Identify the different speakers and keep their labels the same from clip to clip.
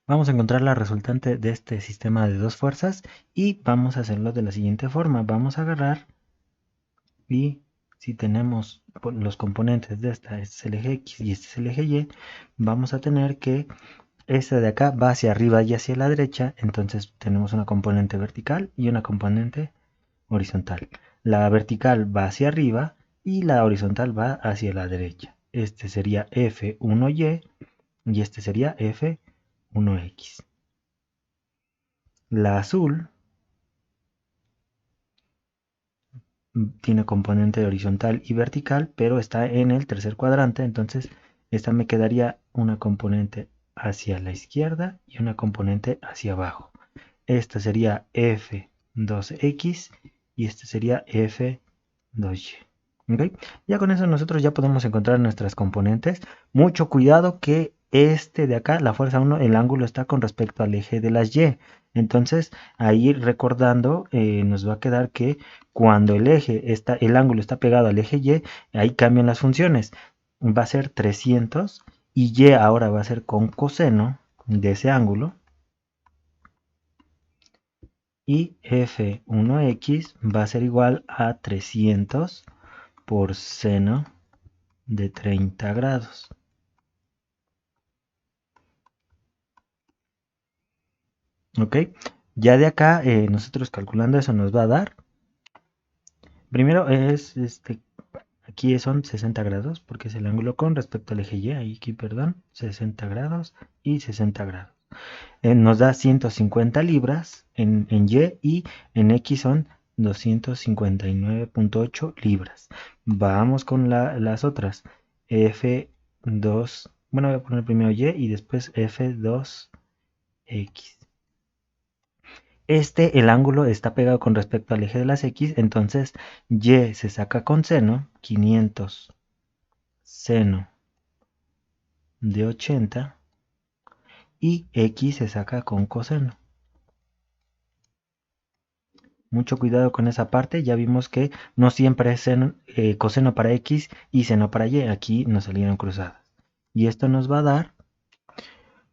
Speaker 1: Vamos a encontrar la resultante de este sistema de dos fuerzas y vamos a hacerlo de la siguiente forma. Vamos a agarrar y si tenemos los componentes de esta, este es el eje X y este es el eje Y, vamos a tener que esta de acá va hacia arriba y hacia la derecha, entonces tenemos una componente vertical y una componente horizontal. La vertical va hacia arriba y la horizontal va hacia la derecha. Este sería F1Y y este sería F1X. La azul tiene componente horizontal y vertical, pero está en el tercer cuadrante, entonces esta me quedaría una componente hacia la izquierda y una componente hacia abajo. Esta sería F2X y este sería F2Y. ¿Okay? Ya con eso nosotros ya podemos encontrar nuestras componentes. Mucho cuidado que este de acá, la fuerza 1, el ángulo está con respecto al eje de las Y. Entonces, ahí recordando, nos va a quedar que cuando el ángulo está pegado al eje Y, ahí cambian las funciones. Va a ser 300 y Y ahora va a ser con coseno de ese ángulo. Y F1X va a ser igual a 300 por seno de 30 grados. ¿Ok? Ya de acá, nosotros calculando eso nos va a dar. Primero aquí son 60 grados, porque es el ángulo con respecto al eje Y, aquí, perdón, 60 grados y 60 grados. Nos da 150 libras en Y en X son 259.8 libras. Vamos con las otras. F2, bueno, voy a poner primero Y después F2X. El ángulo está pegado con respecto al eje de las X, entonces Y se saca con seno, 500 seno de 80 y X se saca con coseno. Mucho cuidado con esa parte, ya vimos que no siempre es coseno para X y seno para Y, aquí nos salieron cruzadas. Y esto nos va a dar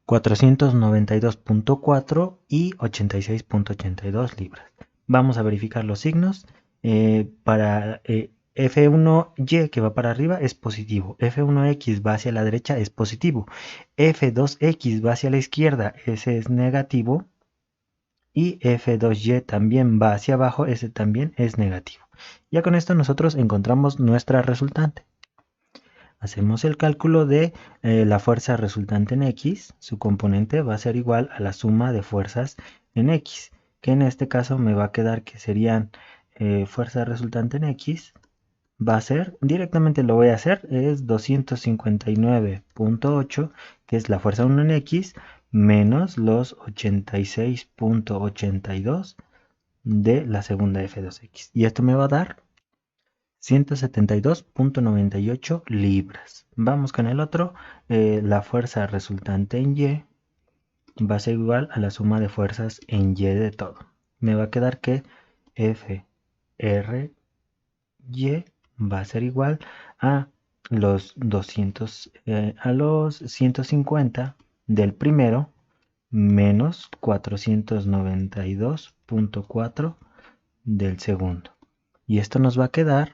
Speaker 1: 492.4 y 86.82 libras. Vamos a verificar los signos. Para F1Y que va para arriba es positivo, F1X va hacia la derecha es positivo, F2X va hacia la izquierda, ese es negativo, y F2Y también va hacia abajo, ese también es negativo. Ya con esto nosotros encontramos nuestra resultante. Hacemos el cálculo de la fuerza resultante en X, su componente va a ser igual a la suma de fuerzas en X, que en este caso me va a quedar que serían fuerza resultante en X, va a ser, directamente lo voy a hacer, es 259.8, que es la fuerza 1 en X, menos los 86.82 de la segunda F2X. Y esto me va a dar 172.98 libras. Vamos con el otro. La fuerza resultante en Y va a ser igual a la suma de fuerzas en Y de todo. Me va a quedar que F, R, Y va a ser igual a los 150 del primero menos 492.4 del segundo. Y esto nos va a quedar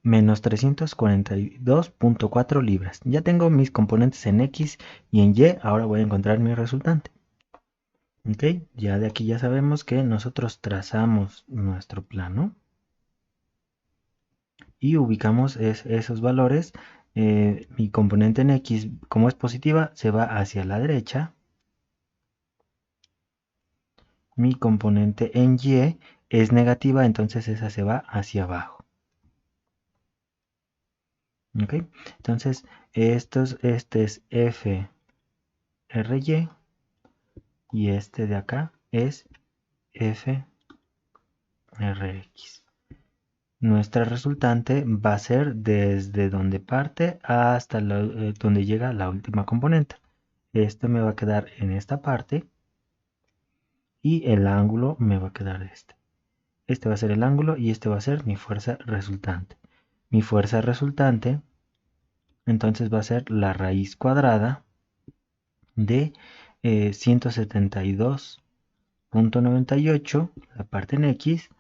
Speaker 1: menos 342.4 libras. Ya tengo mis componentes en X y en Y, ahora voy a encontrar mi resultante. Ok, ya de aquí ya sabemos que nosotros trazamos nuestro plano y ubicamos esos valores. Mi componente en X, como es positiva, se va hacia la derecha. Mi componente en Y es negativa, entonces esa se va hacia abajo. ¿Ok? Entonces, este es F, R, y este de acá es F, R, X. Nuestra resultante va a ser desde donde parte hasta donde llega la última componente. Este me va a quedar en esta parte y el ángulo me va a quedar este. Este va a ser el ángulo y este va a ser mi fuerza resultante. Mi fuerza resultante entonces va a ser la raíz cuadrada de 172.98, la parte en X,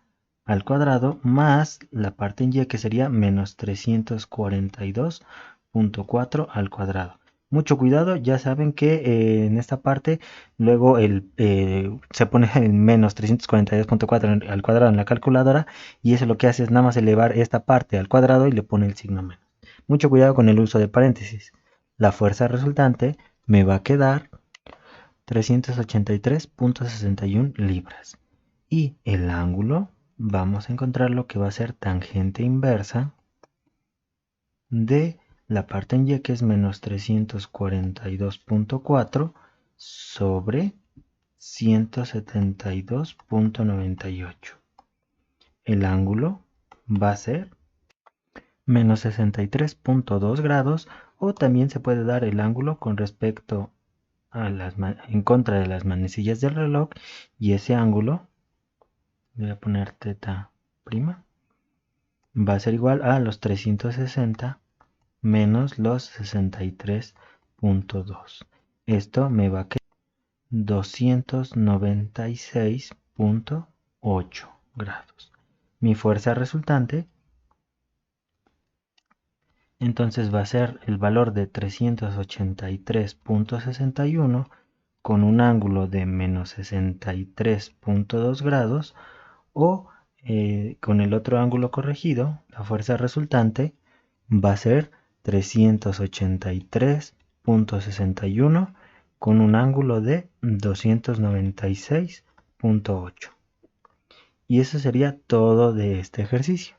Speaker 1: al cuadrado, más la parte en Y, que sería menos 342.4 al cuadrado. Mucho cuidado, ya saben que en esta parte luego se pone el menos 342.4 al cuadrado en la calculadora, y eso lo que hace es nada más elevar esta parte al cuadrado y le pone el signo menos. Mucho cuidado con el uso de paréntesis. La fuerza resultante me va a quedar 383.61 libras. Y el ángulo, vamos a encontrar lo que va a ser tangente inversa de la parte en Y, que es menos 342.4 sobre 172.98. El ángulo va a ser menos 63.2 grados, o también se puede dar el ángulo con respecto a en contra de las manecillas del reloj, y ese ángulo, voy a poner teta prima, va a ser igual a los 360 menos los 63.2. Esto me va a quedar 296.8 grados. Mi fuerza resultante entonces va a ser el valor de 383.61 con un ángulo de menos 63.2 grados, o con el otro ángulo corregido, la fuerza resultante va a ser 383.61 con un ángulo de 296.8. Y eso sería todo de este ejercicio.